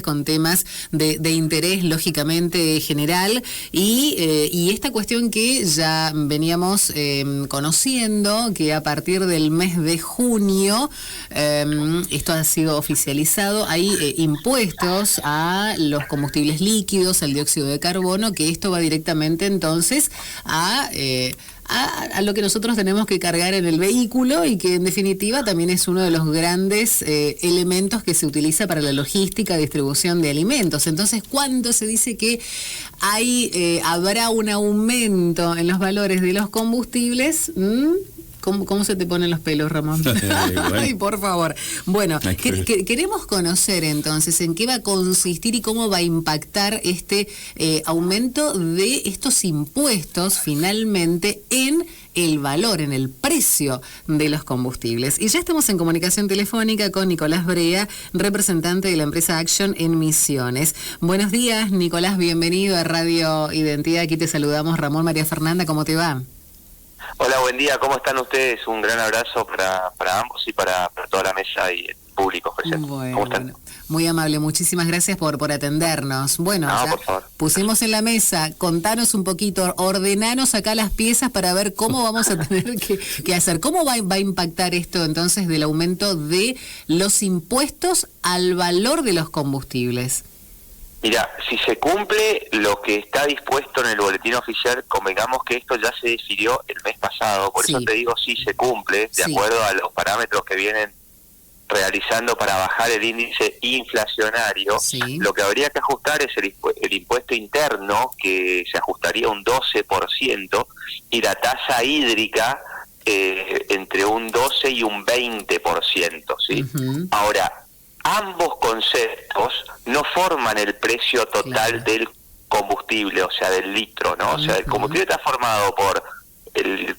con temas de interés lógicamente general y esta cuestión que ya veníamos conociendo, que a partir del mes de junio esto ha sido oficializado, hay impuestos a los combustibles líquidos, al dióxido de carbono, que esto va directamente entonces a lo que nosotros tenemos que cargar en el vehículo y que en definitiva también es uno de los grandes elementos que se utiliza para la logística, distribución de alimentos. Entonces, ¿cuándo se dice que habrá un aumento en los valores de los combustibles? ¿Cómo se te ponen los pelos, Ramón? Ay, por favor. Bueno, queremos conocer entonces en qué va a consistir y cómo va a impactar este aumento de estos impuestos finalmente en el valor, en el precio de los combustibles. Y ya estamos en comunicación telefónica con Nicolás Brea, representante de la empresa Action en Misiones. Buenos días, Nicolás, bienvenido a Radio Identidad. Aquí te saludamos, Ramón, María Fernanda, ¿cómo te va? Hola, buen día, ¿cómo están ustedes? Un gran abrazo para ambos y para toda la mesa y el público presente. Bueno, ¿cómo están? Muy amable, muchísimas gracias por atendernos. Bueno, no, por favor. Pusimos en la mesa, contanos un poquito, ordenanos acá las piezas para ver cómo vamos a tener que hacer. ¿Cómo va a impactar esto entonces del aumento de los impuestos al valor de los combustibles? Mira, si se cumple lo que está dispuesto en el boletín oficial, convengamos que esto ya se decidió el mes pasado, por eso te digo si se cumple, de acuerdo a los parámetros que vienen realizando para bajar el índice inflacionario, lo que habría que ajustar es el impuesto interno, que se ajustaría un 12%, y la tasa hídrica entre un 12 y un 20%, ¿sí? Ahora, ambos conceptos no forman el precio total del combustible, o sea, del litro, ¿no? O sea, el combustible está formado por el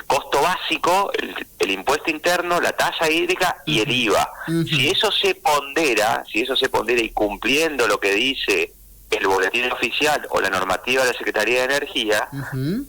costo básico, el impuesto interno, la tasa hídrica y el IVA. Si eso se pondera y cumpliendo lo que dice el boletín oficial o la normativa de la Secretaría de Energía,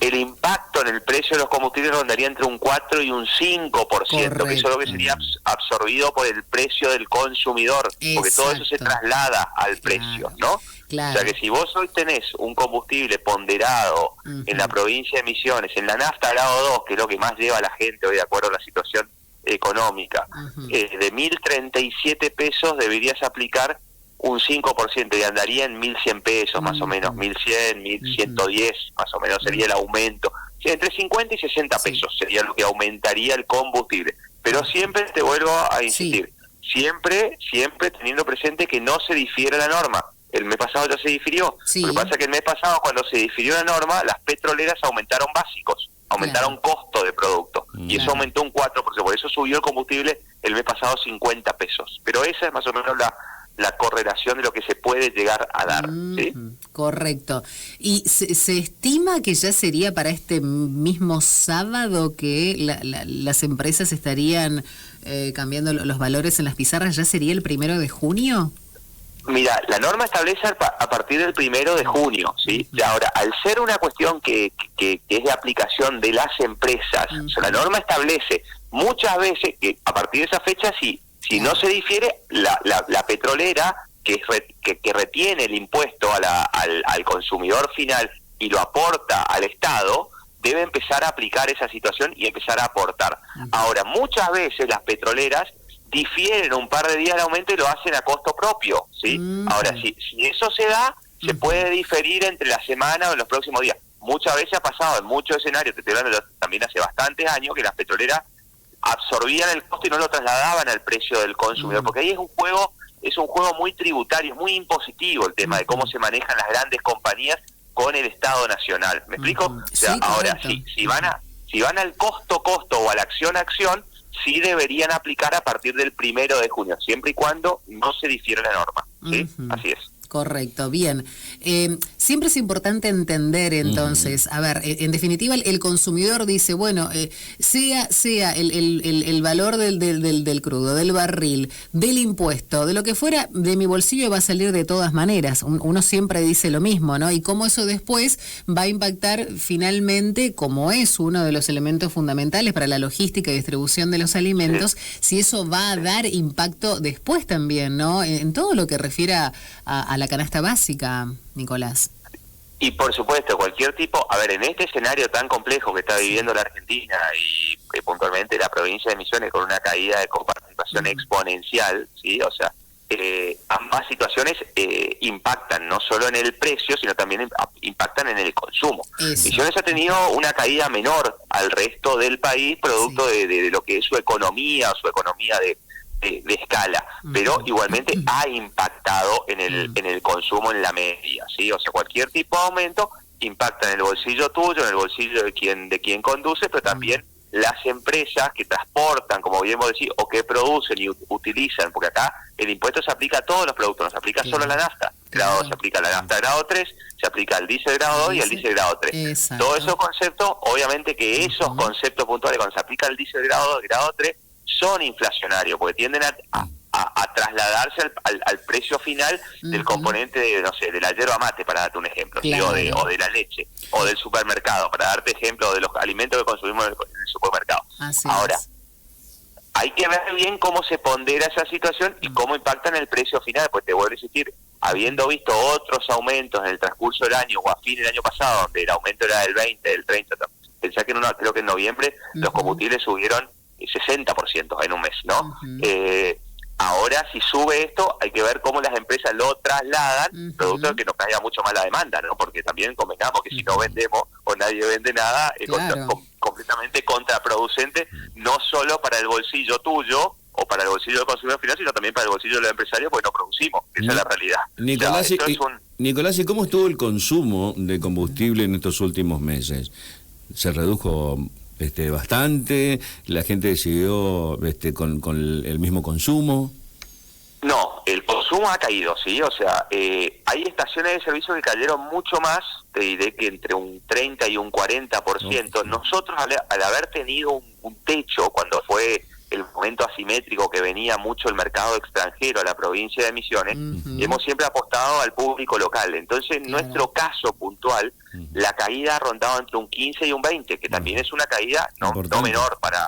el impacto en el precio de los combustibles rondaría entre un 4 y un 5%, que eso es lo que sería absorbido por el precio del consumidor, porque todo eso se traslada al precio, ¿no? Claro. O sea que si vos hoy tenés un combustible ponderado en la provincia de Misiones, en la nafta grado 2, que es lo que más lleva a la gente hoy de acuerdo a la situación económica, de 1.037 pesos deberías aplicar un 5% y andaría en 1.100 pesos más o menos, 1.100, 1.110 más o menos sería el aumento. Sí, entre 50 y 60 pesos sería lo que aumentaría el combustible. Pero siempre te vuelvo a insistir, siempre teniendo presente que no se difiere la norma. El mes pasado ya se difirió. Lo que pasa es que el mes pasado, cuando se difirió la norma, las petroleras aumentaron básicos, aumentaron costo de producto. Y eso aumentó un 4%. Por eso subió el combustible el mes pasado 50 pesos. Pero esa es más o menos la correlación de lo que se puede llegar a dar. ¿Sí? Correcto. ¿Y se estima que ya sería para este mismo sábado que las empresas estarían cambiando los valores en las pizarras? ¿Ya sería el 1 de junio? Mira, la norma establece a partir del 1 de junio, ¿sí? Ahora, al ser una cuestión que es de aplicación de las empresas, o sea, la norma establece muchas veces que a partir de esa fecha, si no se difiere, la petrolera que retiene el impuesto al consumidor final y lo aporta al Estado, debe empezar a aplicar esa situación y empezar a aportar. Ahora, muchas veces las petroleras difieren un par de días el aumento y lo hacen a costo propio, ¿sí? Ahora, si eso se da, se puede diferir entre la semana o en los próximos días. Muchas veces ha pasado en muchos escenarios, te estoy hablando también hace bastantes años, que las petroleras absorbían el costo y no lo trasladaban al precio del consumidor, porque ahí es un juego muy tributario, es muy impositivo el tema de cómo se manejan las grandes compañías con el Estado Nacional. ¿Me explico? O sea, ahora, si van al costo o a la acción, sí deberían aplicar a partir del 1 de junio, siempre y cuando no se difiera la norma. ¿Sí? Así es. Correcto, bien. Siempre es importante entender entonces, a ver, en definitiva el consumidor dice, bueno, sea el valor del crudo, del barril, del impuesto, de lo que fuera, de mi bolsillo va a salir de todas maneras. Uno siempre dice lo mismo, ¿no? Y cómo eso después va a impactar finalmente, como es uno de los elementos fundamentales para la logística y distribución de los alimentos, si eso va a dar impacto después también, ¿no? En todo lo que refiere a la canasta básica, Nicolás. Y por supuesto, cualquier tipo, a ver, en este escenario tan complejo que está viviendo la Argentina y puntualmente la provincia de Misiones con una caída de coparticipación exponencial, ¿sí? O sea, ambas situaciones impactan no solo en el precio, sino también impactan en el consumo. Misiones ha tenido una caída menor al resto del país, producto de lo que es su economía de escala, pero igualmente ha impactado en el consumo en la media, ¿sí? O sea, cualquier tipo de aumento impacta en el bolsillo tuyo, en el bolsillo de quien conduce, pero también las empresas que transportan, como bien vos decís, o que producen y utilizan, porque acá el impuesto se aplica a todos los productos, no se aplica solo a la nafta. Se aplica a la nafta grado 3, se aplica al diésel grado 2 y al diésel grado 3. Todos esos conceptos, obviamente que esos conceptos puntuales, cuando se aplica al diésel grado 2 y grado 3, son inflacionarios, porque tienden a trasladarse al precio final del componente de, no sé, de la yerba mate, para darte un ejemplo, ¿sí? o de la leche, o del supermercado, para darte ejemplo de los alimentos que consumimos en el supermercado. Ahora, hay que ver bien cómo se pondera esa situación y cómo impacta en el precio final, pues te vuelvo a insistir, habiendo visto otros aumentos en el transcurso del año o a fin del año pasado, donde el aumento era del 20, del 30, pensá que creo que en noviembre los combustibles subieron 60% en un mes, ¿no? Ahora, si sube esto, hay que ver cómo las empresas lo trasladan, producto de que nos caiga mucho más la demanda, ¿no? Porque también convengamos que si no vendemos o nadie vende nada, es completamente contraproducente, no solo para el bolsillo tuyo o para el bolsillo del consumidor final, sino también para el bolsillo de los empresarios, porque no producimos. Esa es la realidad. Nicolás, ¿y cómo estuvo el consumo de combustible en estos últimos meses? ¿Se redujo bastante? ¿La gente siguió con el mismo consumo? No, el consumo ha caído, ¿sí? O sea, hay estaciones de servicio que cayeron mucho más, te diré que entre un 30 y un 40%. Nosotros, al haber tenido un techo, cuando fue el momento asimétrico que venía mucho el mercado extranjero a la provincia de Misiones, hemos siempre apostado al público local. Entonces, en nuestro caso puntual, la caída ha rondado entre un 15 y un 20, que también es una caída no menor para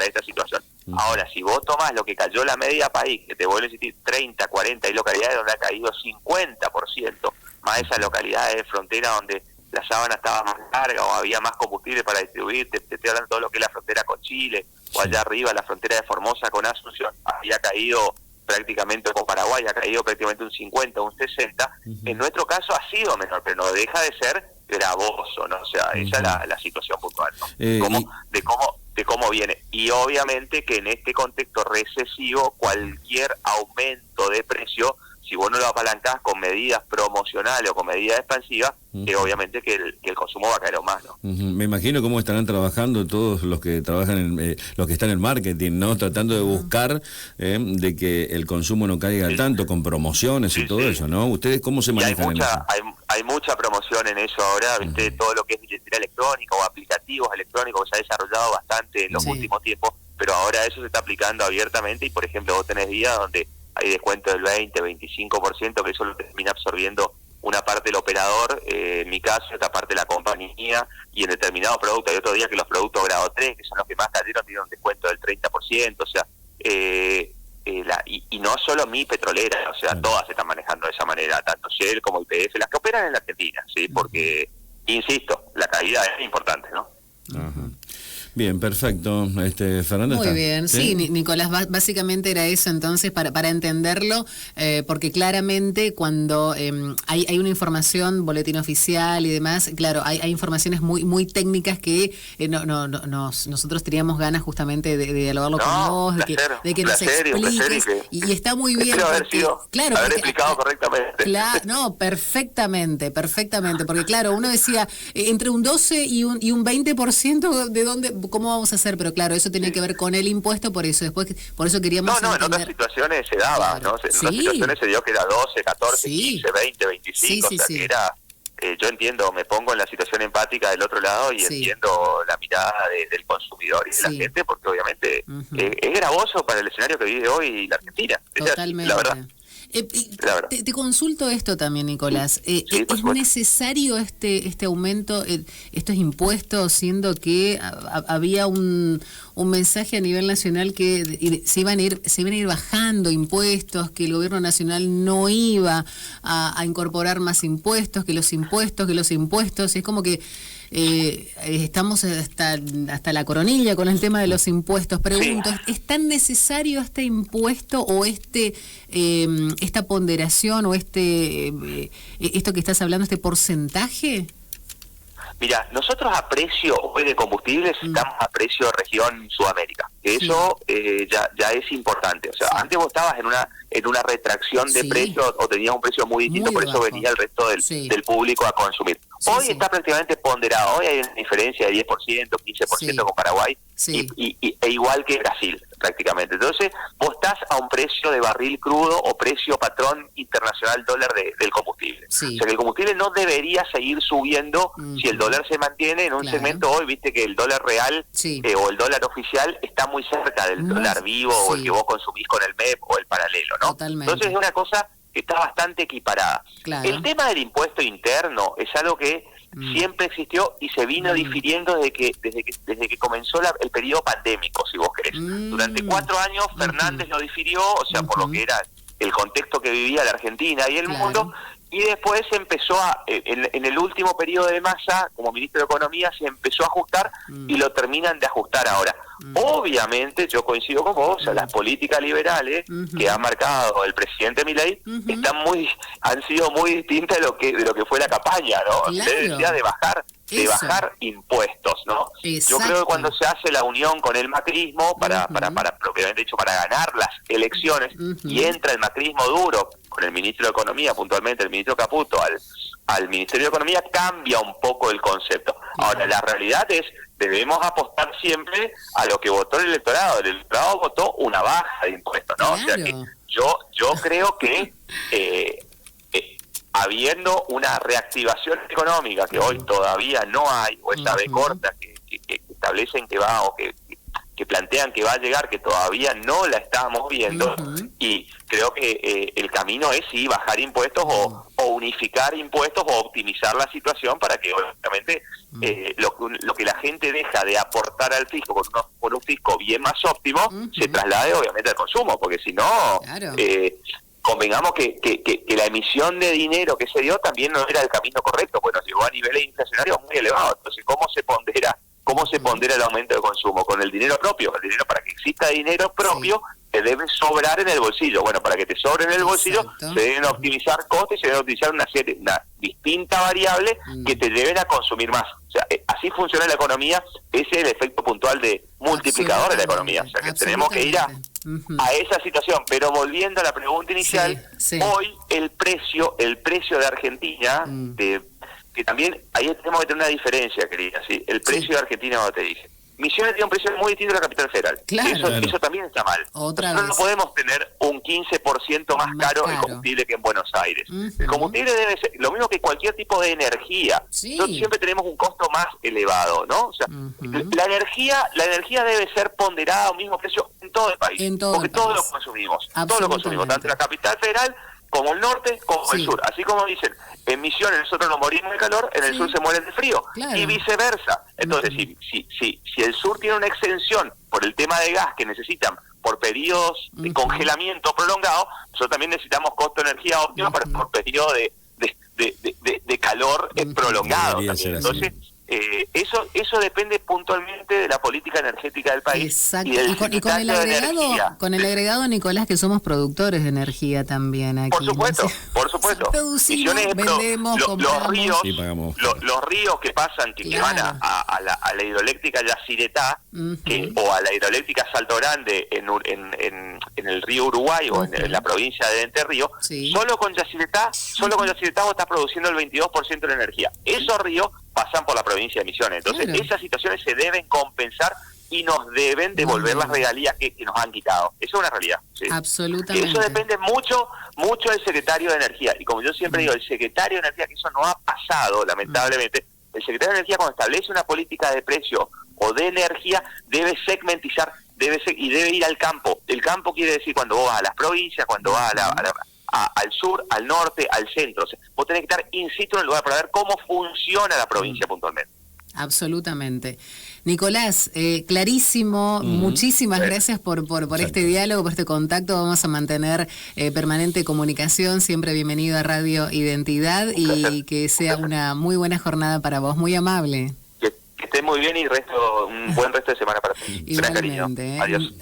esta situación. Ahora, si vos tomás lo que cayó la media país, que te vuelvo a decir 30, 40, hay localidades donde ha caído 50%, más esas localidades de frontera donde la sábana estaba más larga o había más combustible para distribuir, te estoy hablando de todo lo que es la frontera con Chile, o allá arriba la frontera de Formosa con Asunción, había caído prácticamente, con Paraguay ha caído prácticamente un 50, un 60, en nuestro caso ha sido menor, pero no deja de ser gravoso, ¿no? O sea, esa es la situación puntual, ¿no? De cómo viene. Y obviamente que en este contexto recesivo, cualquier aumento de precio, si vos no lo apalancás con medidas promocionales o con medidas expansivas, obviamente que el consumo va a caer aún más, ¿no? Me imagino cómo estarán trabajando todos los que trabajan los que están en marketing, ¿no? Tratando de buscar de que el consumo no caiga tanto, con promociones y todo eso, ¿no? ¿Ustedes cómo se manejan en eso? Hay mucha promoción en eso ahora, ¿viste? Todo lo que es billetera electrónica o aplicativos electrónicos que se ha desarrollado bastante en los últimos tiempos, pero ahora eso se está aplicando abiertamente y, por ejemplo, vos tenés días donde hay descuento del 20, 25%, que eso lo termina absorbiendo una parte del operador, en mi caso, esta parte de la compañía, y en determinados productos. Hay otros días que los productos grado 3, que son los que más cayeron, tienen un descuento del 30%, o sea, y no solo mi petrolera, o sea, todas se están manejando de esa manera, tanto Shell como YPF, las que operan en la Argentina, ¿sí? Porque, insisto, la caída es importante, ¿no? Bien, perfecto. Fernanda. Muy bien, sí, Nicolás, básicamente era eso entonces, para entenderlo, porque claramente cuando hay una información, boletín oficial y demás, claro, hay informaciones muy técnicas que nosotros teníamos ganas justamente de dialogarlo con vos, de que nos expliques, y está muy bien. Haber explicado correctamente. No, perfectamente, porque claro, uno decía, entre un 12 y un 20% de dónde... ¿cómo vamos a hacer? Pero claro, eso tenía que ver con el impuesto, por eso queríamos en otras situaciones se daba, ¿no? En otras situaciones se dio que era 12, 14, 15, 20, 25, que era... yo entiendo, me pongo en la situación empática del otro lado y entiendo la mirada del consumidor y de la gente, porque obviamente es gravoso para el escenario que vive hoy la Argentina. Totalmente. La verdad. Te consulto esto también, Nicolás. ¿Es necesario este aumento, estos impuestos, siendo que había un mensaje a nivel nacional que se iban a ir bajando impuestos, que el gobierno nacional no iba a incorporar más impuestos, que los impuestos, y es como que estamos hasta la coronilla con el tema de los impuestos? Pregunto, ¿es tan necesario este impuesto o esta ponderación o esto que estás hablando, este porcentaje? Mira, nosotros a precio hoy de combustibles estamos a precio región Sudamérica. Eso ya es importante. O sea, antes vos estabas en una retracción de precios o tenías un precio muy distinto, por eso venía el resto del público a consumir. Hoy está prácticamente ponderado. Hoy hay una diferencia de 10%, 15% con Paraguay e igual que Brasil prácticamente. Entonces, vos estás a un precio de barril crudo o precio patrón internacional dólar del combustible. O sea, que el combustible no debería seguir subiendo si el dólar se mantiene en un segmento. Hoy viste que el dólar real o el dólar oficial está muy cerca del dólar vivo o el que vos consumís con el MEP o el paralelo, ¿no? Totalmente. Entonces es una cosa que está bastante equiparada. El tema del impuesto interno es algo que siempre existió y se vino difiriendo desde que comenzó el periodo pandémico, si vos querés. Durante 4 años Fernández lo difirió, o sea, por lo que era el contexto que vivía la Argentina y el mundo, y después se empezó en el último periodo de Massa, como ministro de Economía, se empezó a ajustar y lo terminan de ajustar ahora. Obviamente, yo coincido con vos, o sea, las políticas liberales que ha marcado el presidente Milei han sido muy distintas de lo que fue la campaña, ¿no? Se decía de bajar impuestos, ¿no? Yo creo que cuando se hace la unión con el macrismo propiamente dicho, para ganar las elecciones, y entra el macrismo duro con el ministro de Economía, puntualmente el ministro Caputo, al Ministerio de Economía, cambia un poco el concepto. Ahora, la realidad es, debemos apostar siempre a lo que votó el electorado. El electorado votó una baja de impuestos, ¿no? O sea que yo creo que habiendo una reactivación económica que hoy todavía no hay, o esa B corta que establecen que va, o que plantean que va a llegar, que todavía no la estamos viendo, y creo que el camino es bajar impuestos o unificar impuestos o optimizar la situación para que obviamente lo que la gente deja de aportar al fisco con un fisco bien más óptimo se traslade obviamente al consumo, porque si no convengamos que la emisión de dinero que se dio también no era el camino correcto, pues nos llegó a niveles inflacionarios muy elevados. Entonces, ¿cómo se pondera el aumento de consumo? Con el dinero propio. El dinero, para que exista dinero propio, te debe sobrar en el bolsillo. Bueno, para que te sobre en el bolsillo, se deben optimizar costes, se deben optimizar una distinta variable que te lleven a consumir más. O sea, así funciona la economía. Ese es el efecto puntual de multiplicador de la economía. O sea, que tenemos que ir a esa situación. Pero volviendo a la pregunta inicial, hoy el precio de Argentina, que también ahí tenemos que tener una diferencia, querida, ¿sí? El precio de Argentina, como te dije. Misiones tiene un precio muy distinto a la capital federal. Eso también está mal. Nosotros no podemos tener un 15% más caro el combustible que en Buenos Aires. El combustible debe ser lo mismo que cualquier tipo de energía. Nosotros siempre tenemos un costo más elevado, ¿no? O sea, la energía debe ser ponderada a un mismo precio en todo el país, porque todos lo consumimos. Todos lo consumimos, tanto la capital federal como el norte, como el sur. Así como dicen, en Misiones nosotros nos morimos de calor, en el sur se mueren de frío, y viceversa. Entonces, si el sur tiene una extensión por el tema de gas que necesitan por periodos de congelamiento prolongado, nosotros también necesitamos costo de energía óptima por periodo de calor prolongado. Entonces, eso depende puntualmente de la política energética del país. Exacto. Y con el agregado, Nicolás, que somos productores de energía también aquí. Por supuesto. Producimos, vendemos, compramos. Los ríos que pasan, que van a la hidroeléctrica Yacyretá, o a la hidroeléctrica Salto Grande en el río Uruguay o en la provincia de Entre Ríos, solo con Yacyretá vos estás produciendo el 22% de la energía. Esos ríos pasan por la provincia de Misiones. Entonces, esas situaciones se deben compensar y nos deben devolver las regalías que nos han quitado. Eso es una realidad. ¿Sí? Absolutamente. Eso depende mucho del secretario de Energía. Y como yo siempre digo, el secretario de Energía, que eso no ha pasado, lamentablemente, el secretario de Energía cuando establece una política de precio o de energía, debe segmentizar, y debe ir al campo. El campo quiere decir cuando vos vas a las provincias, cuando vas al sur, al norte, al centro. O sea, vos tenés que estar in situ en el lugar para ver cómo funciona la provincia puntualmente. Absolutamente. Nicolás, clarísimo, muchísimas gracias por este diálogo, por este contacto. Vamos a mantener permanente comunicación. Siempre bienvenido a Radio Identidad y que sea una muy buena jornada para vos. Muy amable. Que esté muy bien y un buen resto de semana para ti. Igualmente. Adiós.